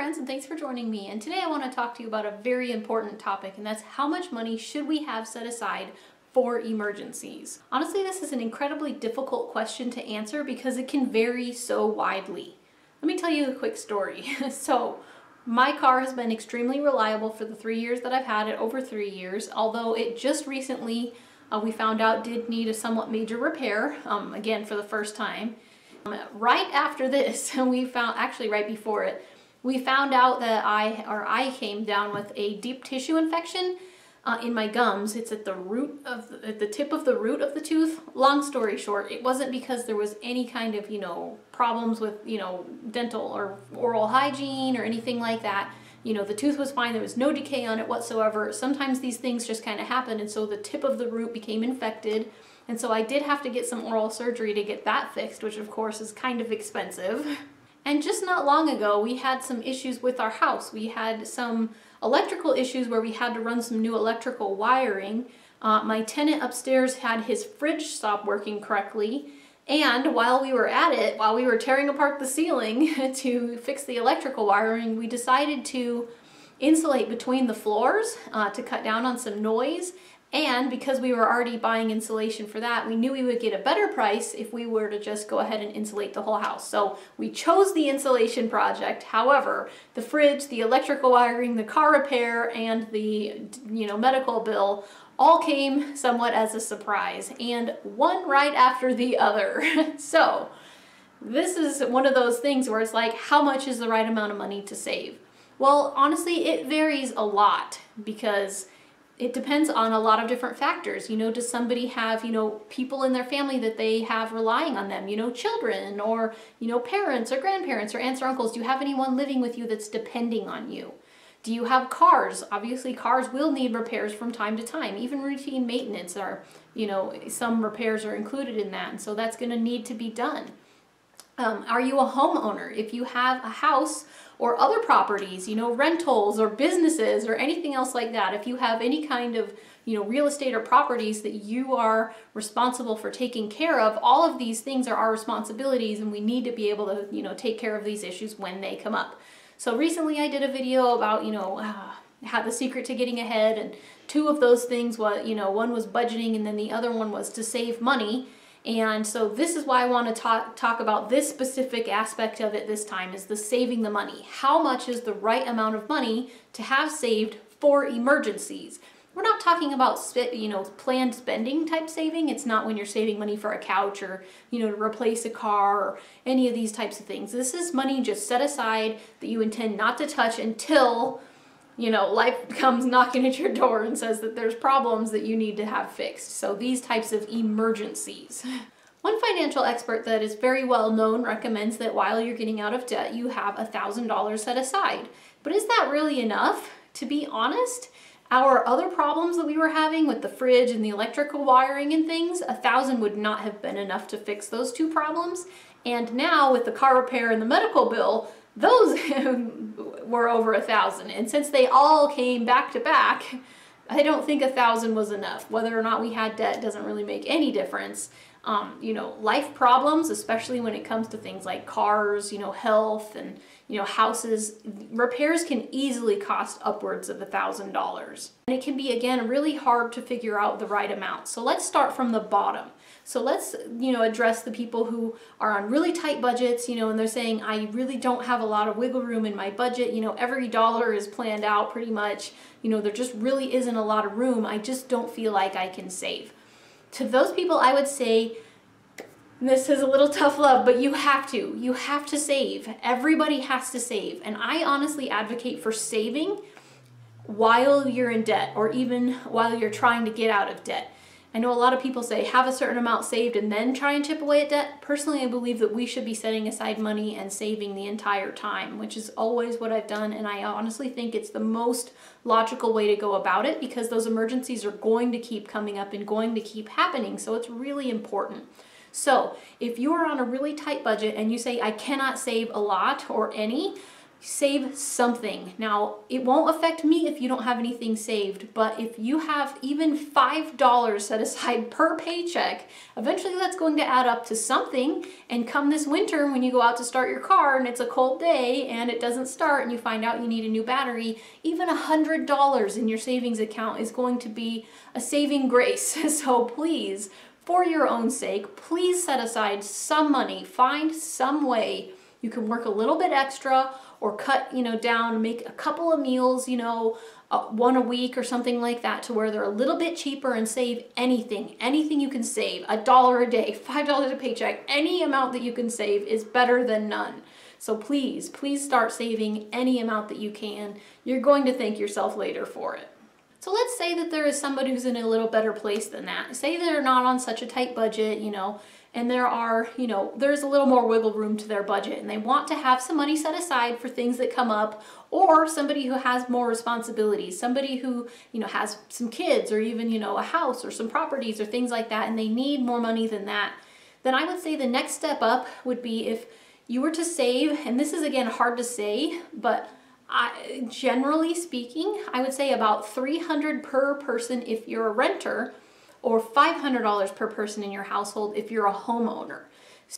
friends, and thanks for joining me. And today I want to talk to you about a very important topic, and that's how much money should we have set aside for emergencies. Honestly, this is an incredibly difficult question to answer because it can vary so widely. Let me tell you a quick story. So my car has been extremely reliable for the 3 years that I've had it, over 3 years, although it just recently we found out did need a somewhat major repair, again for the first time. Right after this, we found, actually right before it, we found out that I came down with a deep tissue infection in my gums. It's at the root of, at the tip of the root of the tooth. Long story short, it wasn't because there was any kind of, problems with, dental or oral hygiene or anything like that. The tooth was fine, there was no decay on it whatsoever. Sometimes these things just kind of happen, and so the tip of the root became infected. And so I did have to get some oral surgery to get that fixed, which of course is kind of expensive. And just not long ago, we had some issues with our house. We had some electrical issues where we had to run some new electrical wiring. My tenant upstairs had his fridge stop working correctly. And while we were at it, while we were tearing apart the ceiling to fix the electrical wiring, we decided to insulate between the floors to cut down on some noise. And because we were already buying insulation for that, we knew we would get a better price if we were to just go ahead and insulate the whole house. So we chose the insulation project. However, the fridge, the electrical wiring, the car repair, and the medical bill all came somewhat as a surprise, and one right after the other. So this is one of those things where it's like, how much is the right amount of money to save? Well, honestly, it varies a lot because it depends on a lot of different factors. Does somebody have, people in their family that they have relying on them, children or, parents or grandparents or aunts or uncles? Do you have anyone living with you that's depending on you? Do you have cars? Obviously, cars will need repairs from time to time. Even routine maintenance are, some repairs are included in that, and so that's going to need to be done. Are you a homeowner? If you have a house or other properties, rentals or businesses or anything else like that, if you have any kind of, real estate or properties that you are responsible for taking care of, all of these things are our responsibilities, and we need to be able to, take care of these issues when they come up. So recently I did a video about, how the secret to getting ahead, and two of those things was, one was budgeting and then the other one was to save money. And so this is why I want to talk about this specific aspect of it this time, is the saving the money. How much is the right amount of money to have saved for emergencies? We're not talking about, planned spending type saving. It's not when you're saving money for a couch or, to replace a car or any of these types of things. This is money just set aside that you intend not to touch until, life comes knocking at your door and says that there's problems that you need to have fixed. So these types of emergencies. One financial expert that is very well known recommends that while you're getting out of debt, you have $1,000 set aside. But is that really enough? To be honest, our other problems that we were having with the fridge and the electrical wiring and things, $1,000 would not have been enough to fix those two problems. And now with the car repair and the medical bill, those were over $1,000. And since they all came back to back, I don't think $1,000 was enough. Whether or not we had debt doesn't really make any difference. Life problems, especially when it comes to things like cars, health, and houses, repairs can easily cost upwards of $1,000. And it can be, again, really hard to figure out the right amount. So let's start from the bottom. So let's, address the people who are on really tight budgets, and they're saying, I really don't have a lot of wiggle room in my budget. Every dollar is planned out pretty much. There just really isn't a lot of room. I just don't feel like I can save. To those people, I would say, this is a little tough love, but you have to. You have to save. Everybody has to save. And I honestly advocate for saving while you're in debt, or even while you're trying to get out of debt. I know a lot of people say have a certain amount saved and then try and chip away at debt. Personally, I believe that we should be setting aside money and saving the entire time, which is always what I've done. And I honestly think it's the most logical way to go about it, because those emergencies are going to keep coming up and going to keep happening. So it's really important. So if you are on a really tight budget and you say, I cannot save a lot or any, save something. Now, it won't affect me if you don't have anything saved, but if you have even $5 set aside per paycheck, eventually that's going to add up to something. And come this winter, when you go out to start your car and it's a cold day and it doesn't start and you find out you need a new battery, even $100 in your savings account is going to be a saving grace. So please, for your own sake, please set aside some money. Find some way you can work a little bit extra or cut, down, make a couple of meals, one a week or something like that, to where they're a little bit cheaper, and save anything you can save. $1 a day, $5 a paycheck, any amount that you can save is better than none. So please start saving any amount that you can. You're going to thank yourself later for it. So let's say that there is somebody who's in a little better place than that. Say they're not on such a tight budget, and there's a little more wiggle room to their budget, and they want to have some money set aside for things that come up, or somebody who has more responsibilities, somebody who, has some kids, or even, a house or some properties or things like that, and they need more money than that. Then I would say the next step up would be if you were to save, and this is again hard to say, but generally speaking, I would say about $300 per person if you're a renter, or $500 per person in your household if you're a homeowner.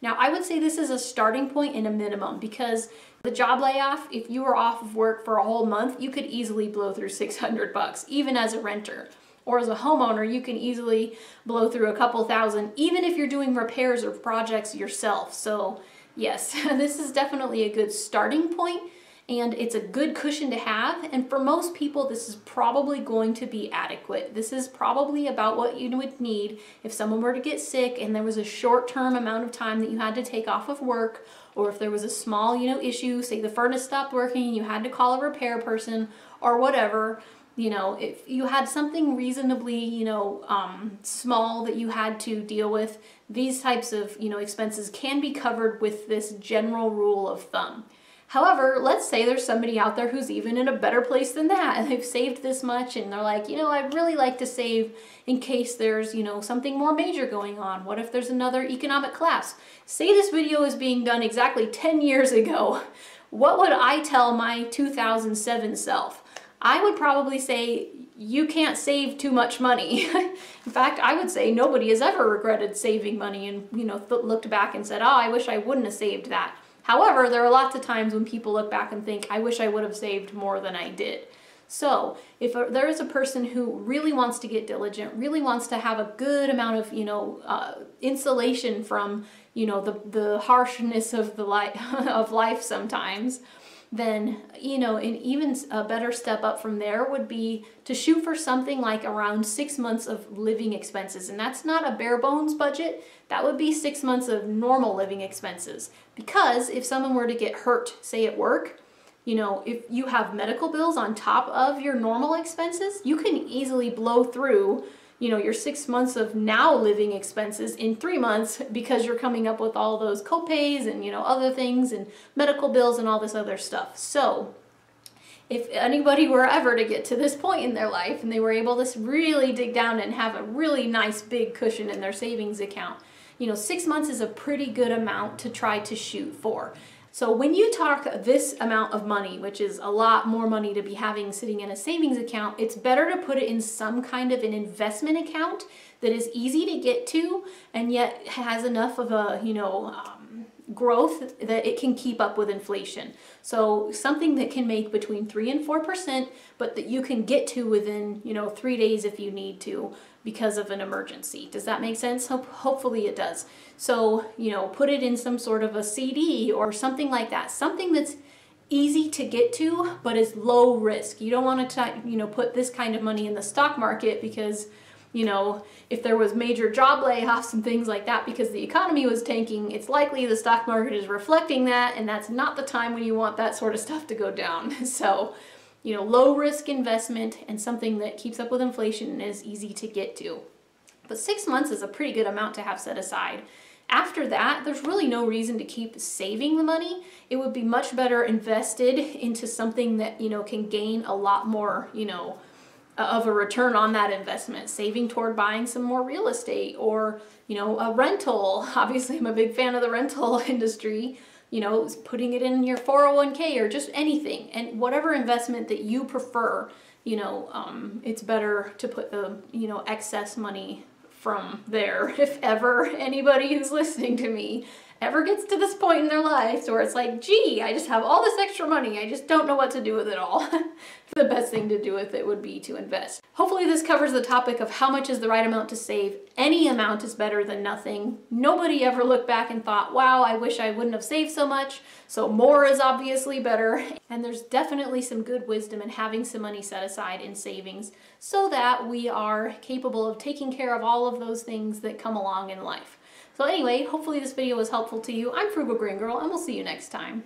Now, I would say this is a starting point and a minimum, because the job layoff, if you were off of work for a whole month, you could easily blow through $600, even as a renter. Or as a homeowner, you can easily blow through a couple thousand, even if you're doing repairs or projects yourself. So yes, this is definitely a good starting point, and it's a good cushion to have. And for most people, this is probably going to be adequate. This is probably about what you would need if someone were to get sick and there was a short-term amount of time that you had to take off of work, or if there was a small, issue, say the furnace stopped working and you had to call a repair person or whatever. If you had something reasonably, small that you had to deal with, these types of, expenses can be covered with this general rule of thumb. However, let's say there's somebody out there who's even in a better place than that, and they've saved this much, and they're like, I'd really like to save in case there's, something more major going on. What if there's another economic collapse? Say this video is being done exactly 10 years ago. What would I tell my 2007 self? I would probably say, you can't save too much money. In fact, I would say nobody has ever regretted saving money and, looked back and said, oh, I wish I wouldn't have saved that. However, there are lots of times when people look back and think, I wish I would have saved more than I did. So if there is a person who really wants to get diligent, really wants to have a good amount of, insulation from, the harshness of of life sometimes, then, and even a better step up from there would be to shoot for something like around 6 months of living expenses. And that's not a bare bones budget. That would be 6 months of normal living expenses. Because if someone were to get hurt, say at work, if you have medical bills on top of your normal expenses, you can easily blow through your 6 months of now living expenses in 3 months, because you're coming up with all those copays and, other things and medical bills and all this other stuff. So if anybody were ever to get to this point in their life and they were able to really dig down and have a really nice big cushion in their savings account, 6 months is a pretty good amount to try to shoot for. So when you talk this amount of money, which is a lot more money to be having sitting in a savings account, it's better to put it in some kind of an investment account that is easy to get to and yet has enough of a, growth that it can keep up with inflation. So something that can make between 3 and 4%, but that you can get to within, 3 days if you need to, because of an emergency. Does that make sense? Hopefully it does. So, put it in some sort of a CD or something like that. Something that's easy to get to, but is low risk. You don't want to, put this kind of money in the stock market, because, if there was major job layoffs and things like that because the economy was tanking, it's likely the stock market is reflecting that, and that's not the time when you want that sort of stuff to go down. So, low risk investment and something that keeps up with inflation and is easy to get to. But 6 months is a pretty good amount to have set aside. After that, there's really no reason to keep saving the money. It would be much better invested into something that, can gain a lot more, of a return on that investment. Saving toward buying some more real estate, or, a rental. Obviously, I'm a big fan of the rental industry. you know, putting it in your 401k or just anything. And whatever investment that you prefer, you know, it's better to put the, you know, excess money from there. If ever anybody who's listening to me ever gets to this point in their lives where it's like, gee, I just have all this extra money, I just don't know what to do with it all. The best thing to do with it would be to invest. Hopefully this covers the topic of how much is the right amount to save. Any amount is better than nothing. Nobody ever looked back and thought, wow, I wish I wouldn't have saved so much, so more is obviously better. And there's definitely some good wisdom in having some money set aside in savings so that we are capable of taking care of all of those things that come along in life. So anyway, hopefully this video was helpful to you. I'm Frugal Green Girl, and we'll see you next time.